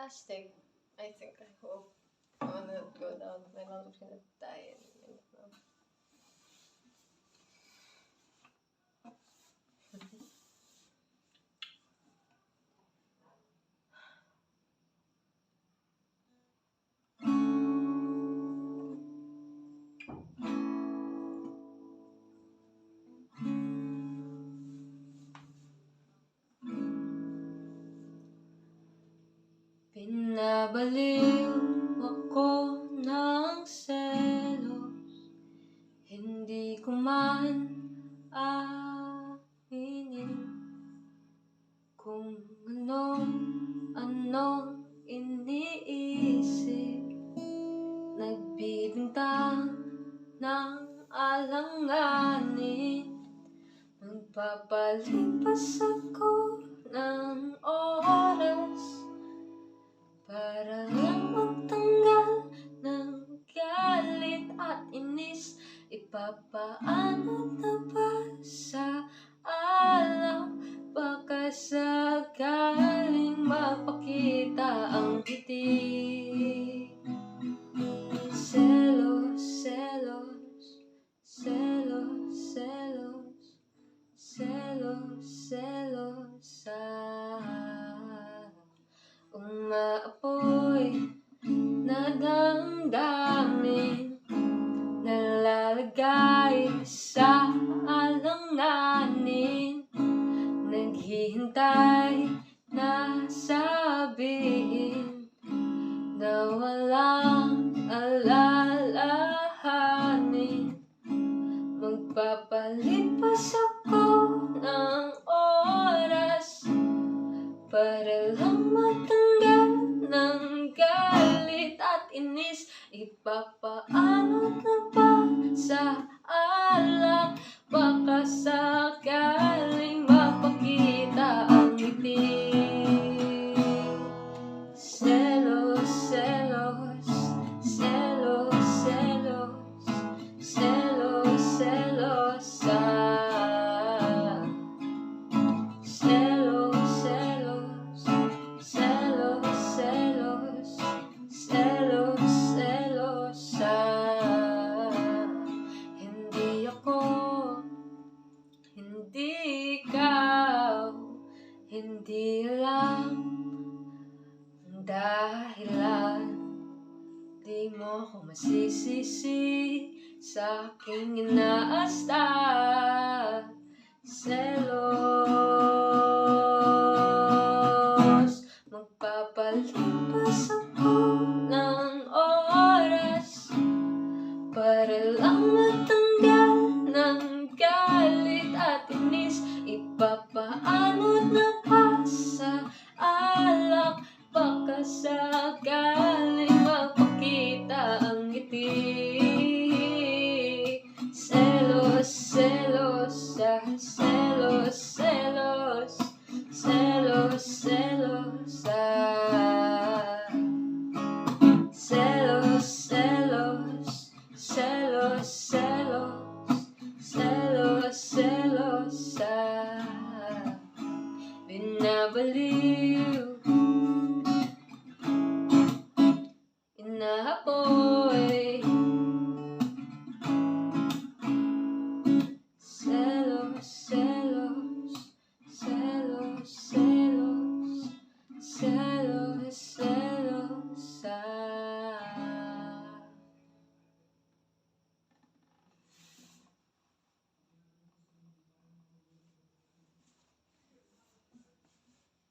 hashtag, I hope I wanna go down. My mom's gonna die in a minute now. Pinabaliw ako ng selos, hindi ko man aminin kung anong iniisip. Nagbibintang ng alanganin, magpapalipas ako ng oras para lang magtanggal ng galit at inis. Ipapaano na ba sa alak? Baka sakaling mapakita ang ngiti. Selos, selos, selos, selos, selos, selos, umaapoy na damdamin, nalalagay sa alanganin, naghihintay na sabihin na walang alalahanin. Magpapalipas ako ng oras para lang matanggal ng galit at inis. Ipapaano na ba sa alak? Baka sakaling mapakita ang ngiti. Selos, selos, selos, selos, selos, selos, selos, selos, selos, selos, selos, selos, hindi ako, hindi ikaw, hindi alam ang dahilan. Di mo ako masisisi sa aking inaasta. Selos, magpapalipas ako